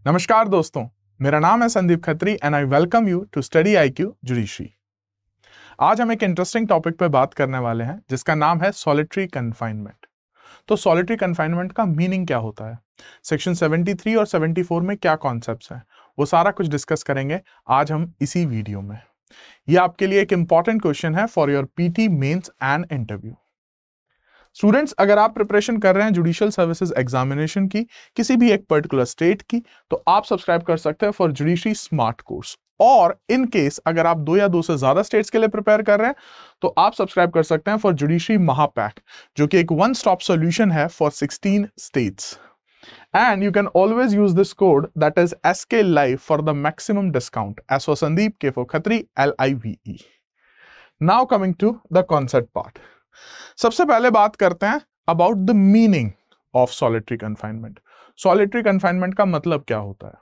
नमस्कार दोस्तों, मेरा नाम है Sandeep Khatri and I welcome you to Study IQ Judiciary. आज हम एक इंटरेस्टिंग टॉपिक पे बात करने वाले हैं जिसका नाम है सॉलिटरी कन्फाइनमेंट। तो सॉलिटरी कन्फाइनमेंट का मीनिंग क्या होता है, सेक्शन 73 और 74 में क्या कॉन्सेप्ट्स हैं, वो सारा कुछ डिस्कस करेंगे आज हम इसी वीडियो में। ये आपके लिए एक इंपॉर्टेंट क्वेश्चन है for your PT mains and interview. Students, अगर आप प्रिपरेशन कर रहे हैं जुडिशियल सर्विसेज एग्जामिनेशन की, किसी भी एक पर्टिकुलर स्टेट की, तो आप सब्सक्राइब कर सकते हैं फॉर जुडिशरी स्मार्ट कोर्स। और इन केस अगर आप 2 या 2 से ज्यादा स्टेट्स के लिए प्रिपेयर कर रहे हैं तो आप सब्सक्राइब कर सकते हैं फॉर जुडिशरी महापैक, जो कि एक वन स्टॉप सॉल्यूशन है for 16 states. And you can always use this code, that is SK Live, for the maximum discount. S for Sandeep, K for Khatri, LIVE. Now coming to the concept part. सबसे पहले बात करते हैं about the meaning of solitary confinement. Solitary confinement का मतलब क्या होता है?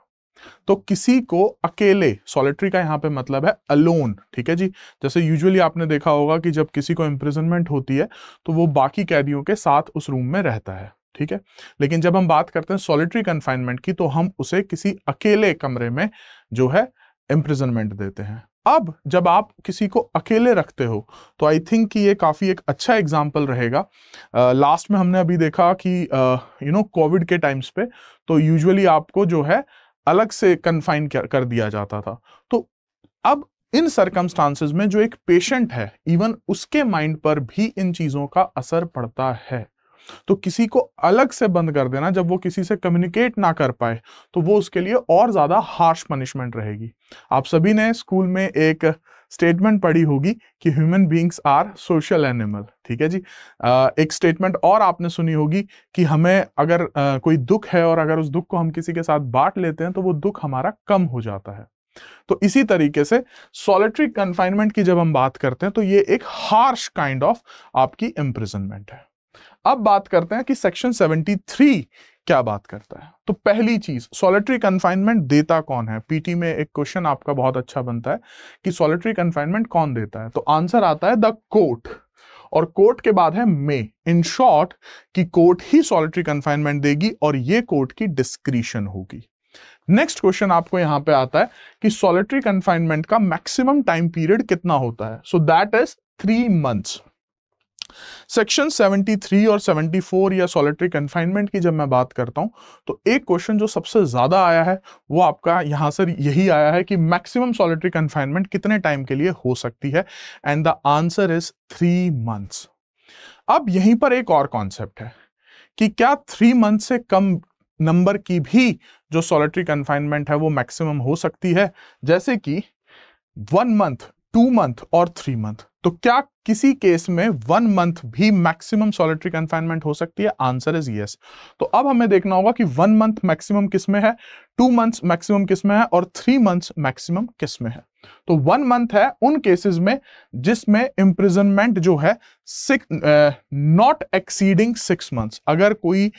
तो किसी को अकेले, सॉलिटरी का यहां पे मतलब है अलोन, ठीक है जी। जैसे यूजुअली आपने देखा होगा कि जब किसी को इम्प्रिजनमेंट होती है तो वो बाकी कैदियों के साथ उस रूम में रहता है, ठीक है। लेकिन जब हम बात करते हैं सॉलिटरी कन्फाइनमेंट की तो हम उसे किसी अकेले कमरे में जो है इम्प्रिजनमेंट देते हैं। अब जब आप किसी को अकेले रखते हो तो आई थिंक कि ये काफी एक अच्छा एग्जाम्पल रहेगा। लास्ट में हमने अभी देखा कि कोविड के टाइम्स पे तो यूजुअली आपको जो है अलग से कन्फाइन कर दिया जाता था। तो अब इन सर्कमस्टांसेस में जो एक पेशेंट है, इवन उसके माइंड पर भी इन चीजों का असर पड़ता है। तो किसी को अलग से बंद कर देना, जब वो किसी से कम्युनिकेट ना कर पाए, तो वो उसके लिए और ज्यादा हार्श पनिशमेंट रहेगी। आप सभी ने स्कूल में एक स्टेटमेंट पढ़ी होगी कि human beings are social animal, ठीक है जी। एक स्टेटमेंट और आपने सुनी होगी कि हमें अगर कोई दुख है और अगर उस दुख को हम किसी के साथ बांट लेते हैं तो वो दुख हमारा कम हो जाता है। तो इसी तरीके से सॉलिटरी कन्फाइनमेंट की जब हम बात करते हैं तो ये एक हार्श काइंड ऑफ आपकी इम्प्रिजनमेंट है। अब बात करते हैं कि सेक्शन 73 क्या बात करता है। तो पहली चीज, सॉलिटरी कन्फाइनमेंट देता कौन है? पीटी में एक क्वेश्चन आपका बहुत अच्छा बनता है कि सॉलिटरी कन्फाइनमेंट कौन देता है, तो आंसर आता है द कोर्ट, और कोर्ट के बाद है मे। इन शॉर्ट कि कोर्ट ही सॉलिटरी कन्फाइनमेंट देगी और ये कोर्ट की डिस्क्रिशन होगी। नेक्स्ट क्वेश्चन आपको यहां पे आता है कि सॉलिटरी कन्फाइनमेंट का मैक्सिमम टाइम पीरियड कितना होता है? So that is 3 months. Section 73 और 74 या सॉलिटरी कन्फाइनमेंट की जब मैं बात करता हूं तो एक क्वेश्चन जो सबसे ज्यादा आया है वो आपका यहां से यही आया है कि मैक्सिमम सॉलिटरी कन्फाइनमेंट कितने टाइम के लिए हो सकती है, and the answer is 3 months. अब यहीं पर एक और कॉन्सेप्ट है कि क्या 3 मंथ से कम नंबर की भी जो सॉलिटरी कन्फाइनमेंट है वो मैक्सिमम हो सकती है, जैसे कि 1 मंथ, 2 मंथ और 3 मंथ। तो क्या किसी केस में 1 मंथ भी मैक्सिमम सॉलिटरी कन्फाइनमेंट हो सकती है? Answer is yes. तो अब हमें देखना होगा कि 1 मंथ मैक्सिमम किस में है, 2 मंथ्स मैक्सिमम किस में है और 3 मंथ्स मैक्सिमम किस में है। तो 1 मंथ है उन केसेस में जिसमें इंप्रिजनमेंट जो है नॉट एक्सीडिंग 6 मंथ्स। अगर कोई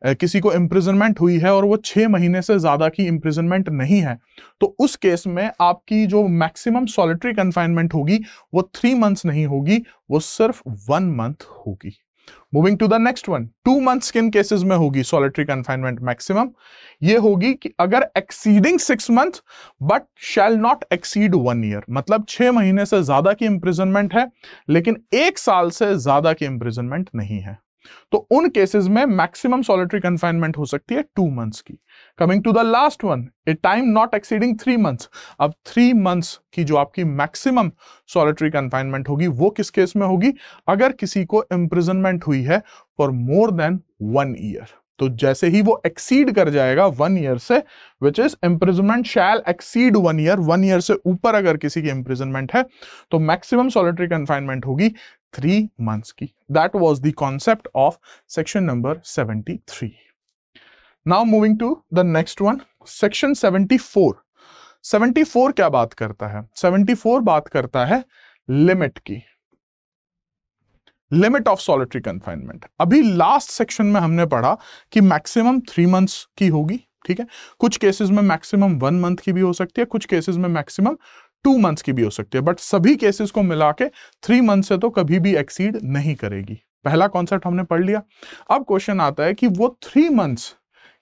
किसी को इंप्रिजनमेंट हुई है और वो 6 महीने से ज्यादा की इंप्रिजनमेंट नहीं है, तो उस केस में आपकी जो मैक्सिमम सॉलिटरी कन्फाइनमेंट होगी वो 3 मंथ्स नहीं होगी, वो सिर्फ 1 मंथ होगी। Moving to the next one, 2 months किन केसेस में होगी सॉलिटरी कन्फाइनमेंट मैक्सिमम? ये होगी कि अगर exceeding 6 month but shall not exceed 1 year, मतलब 6 महीने से ज्यादा की इंप्रिजनमेंट है लेकिन 1 साल से ज्यादा की इंप्रिजनमेंट नहीं है, तो उन केसेस में मैक्सिमम सॉलिटरी कन्फाइनमेंट हो सकती है 2 मंथ्स की। Coming to the last one, a time not exceeding 3 months. अब 3 मंथ्स की जो आपकी मैक्सिमम सॉलिटरी कन्फाइनमेंट होगी वो किस केस में होगी? अगर किसी को इंप्रिजनमेंट हुई है फॉर मोर देन 1 ईयर। तो जैसे ही वो एक्सीड कर जाएगा 1 ईयर से, which is imprisonment shall exceed 1 year, 1 year से ऊपर अगर किसी की इंप्रिजनमेंट है तो मैक्सिमम सॉलिटरी कन्फाइनमेंट होगी 3 मंथ्स की। That was the concept of section number 73. Now moving to the next one, section 74. 74 क्या बात करता है? 74 बात करता है लिमिट की, लिमिट ऑफ सॉलिटरी कन्फाइनमेंट। अभी लास्ट सेक्शन में हमने पढ़ा कि मैक्सिमम 3 मंथ्स की होगी, ठीक है। कुछ केसेस में मैक्सिमम 1 मंथ की भी हो सकती है, कुछ केसेस में मैक्सिमम 2 मंथ्स की भी हो सकती है, बट सभी केसेस को मिला के 3 मंथ से तो कभी भी एक्सीड नहीं करेगी। पहला कॉन्सेप्ट हमने पढ़ लिया। अब क्वेश्चन आता है कि वो 3 मंथ्स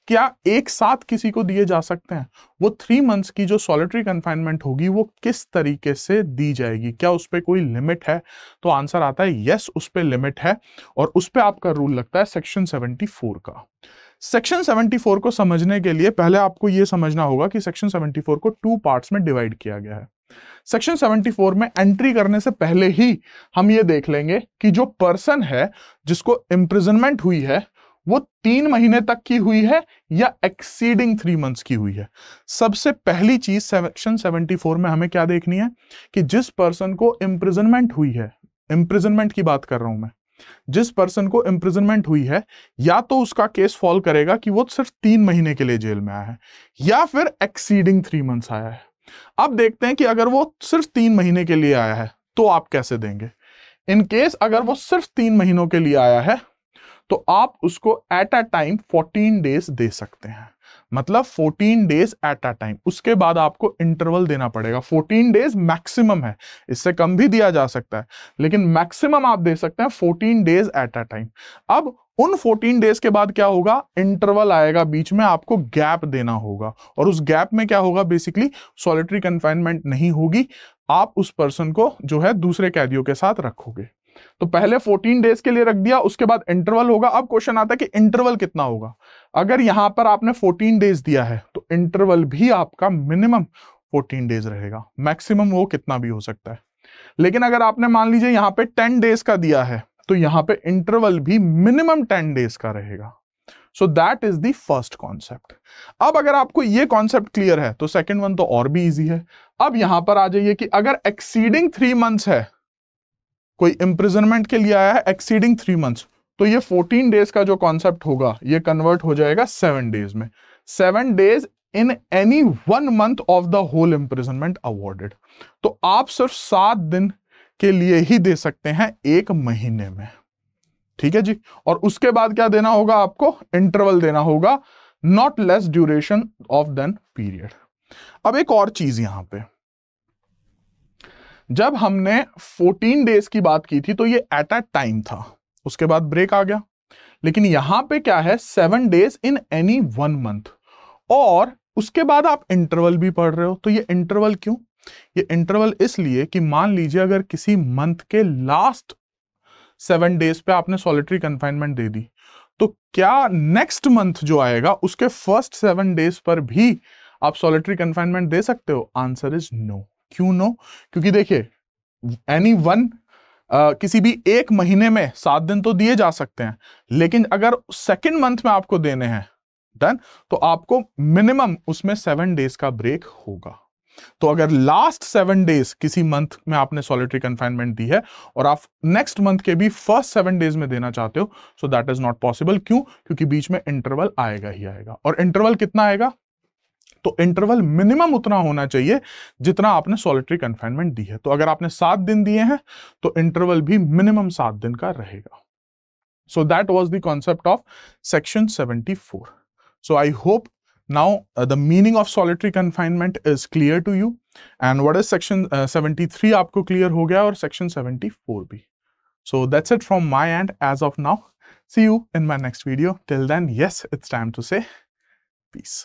क्या एक साथ किसी को दिए जा सकते हैं? वो 3 मंथ्स की जो सॉलिटरी कन्फाइनमेंट होगी वो किस तरीके से दी जाएगी? क्या उस पर कोई लिमिट है? तो आंसर आता है यस, उस पर लिमिट है और उस पर आपका रूल लगता है सेक्शन 74 का। सेक्शन 74 को समझने के लिए पहले आपको यह समझना होगा कि सेक्शन 74 को 2 पार्ट्स में डिवाइड किया गया है। सेक्शन 74 में एंट्री करने से पहले ही हम ये देख लेंगे कि जो पर्सन है जिसको इम्प्रिजनमेंट हुई है वो 3 महीने तक की हुई है या एक्सीडिंग 3 मंथ्स की हुई है। सबसे पहली चीज सेक्शन 74 में हमें क्या देखनी है कि जिस पर्सन को इम्प्रिजनमेंट हुई है, इम्प्रिजनमेंट की बात कर रहा हूं मैं, जिस पर्सन को इम्प्रिजनमेंट हुई है या तो उसका केस फॉल करेगा कि वो सिर्फ 3 महीने के लिए जेल में आया है या फिर एक्सीडिंग 3 मंथ्स आया है। अब देखते हैं कि अगर वो सिर्फ 3 महीने के लिए आया है तो आप कैसे देंगे। इन केस अगर वो सिर्फ 3 महीनों के लिए आया है तो आप उसको एट अ टाइम 14 डेज दे सकते हैं, मतलब 14 डेज एट अ टाइम। उसके बाद आपको इंटरवल देना पड़ेगा। 14 डेज मैक्सिमम है, इससे कम भी दिया जा सकता है, लेकिन मैक्सिमम आप दे सकते हैं 14 डेज एट अ टाइम। अब उन 14 डेज के बाद क्या होगा, इंटरवल आएगा, बीच में आपको गैप देना होगा और उस गैप में क्या होगा, बेसिकली सॉलिटरी कन्फाइनमेंट नहीं होगी, आप उस पर्सन को जो है दूसरे कैदियों के साथ रखोगे। तो पहले 14 डेज के लिए रख दिया, उसके बाद इंटरवल होगा। अब क्वेश्चन आता है कि इंटरवल कितना होगा। अगर यहां पर आपने 14 डेज दिया है तो इंटरवल भी आपका मिनिमम 14 डेज रहेगा, मैक्सिमम वो कितना भी हो सकता है। लेकिन अगर आपने मान लीजिए यहां पे 10 डेज का दिया है तो यहां पे इंटरवल भी मिनिमम 10 डेज का रहेगा। So that is the first concept. अब अगर आपको ये कॉन्सेप्ट क्लियर है तो सेकेंड वन तो और भी इजी है। अब यहां पर आ जाइए कि अगर एक्सीडिंग 3 मंथ्स है, कोई इंप्रिजनमेंट के लिए आया है एक्सीडिंग 3 मंथ्स, तो ये 14 डेज का जो कॉन्सेप्ट होगा ये कन्वर्ट हो जाएगा 7 डेज में। 7 days in any 1 month of the whole imprisonment awarded. तो आप सिर्फ 7 दिन के लिए ही दे सकते हैं 1 महीने में, ठीक है जी। और उसके बाद क्या देना होगा, आपको इंटरवल देना होगा, not less duration of than period. अब एक और चीज यहां पे, जब हमने 14 डेज की बात की थी तो ये एट अ टाइम था, उसके बाद ब्रेक आ गया। लेकिन यहां पे क्या है, 7 डेज इन एनी 1 मंथ, और उसके बाद आप इंटरवल भी पढ़ रहे हो। तो ये इंटरवल क्यों, ये इंटरवल इसलिए कि मान लीजिए अगर किसी मंथ के लास्ट 7 डेज पे आपने सॉलिटरी कन्फाइनमेंट दे दी, तो क्या नेक्स्ट मंथ जो आएगा उसके फर्स्ट 7 डेज पर भी आप सॉलिटरी कन्फाइनमेंट दे सकते हो? Answer is no. क्यों नो? क्योंकि देखिए एनी वन किसी भी एक महीने में 7 दिन तो दिए जा सकते हैं, लेकिन अगर सेकेंड मंथ में आपको देने हैं डन, तो आपको मिनिमम उसमें 7 डेज का ब्रेक होगा। तो अगर लास्ट 7 डेज किसी मंथ में आपने सॉलिटरी कन्फाइनमेंट दी है और आप नेक्स्ट मंथ के भी फर्स्ट 7 डेज में देना चाहते हो, so that is not possible. क्यों? क्योंकि बीच में इंटरवल आएगा ही आएगा। और इंटरवल कितना आएगा, तो इंटरवल मिनिमम उतना होना चाहिए जितना आपने सॉलिटरी कन्फाइनमेंट दी है। तो अगर आपने 7 दिन दिए हैं तो इंटरवल भी मिनिमम 7 दिन का रहेगा। So that was the concept of section 74। So I hope now the meaning of solitary confinement is clear to you, and what is section 73 आपको clear हो गया और section 74 भी। So that's it from my end as of now. See you in my next video. Till then, yes, it's time to say peace.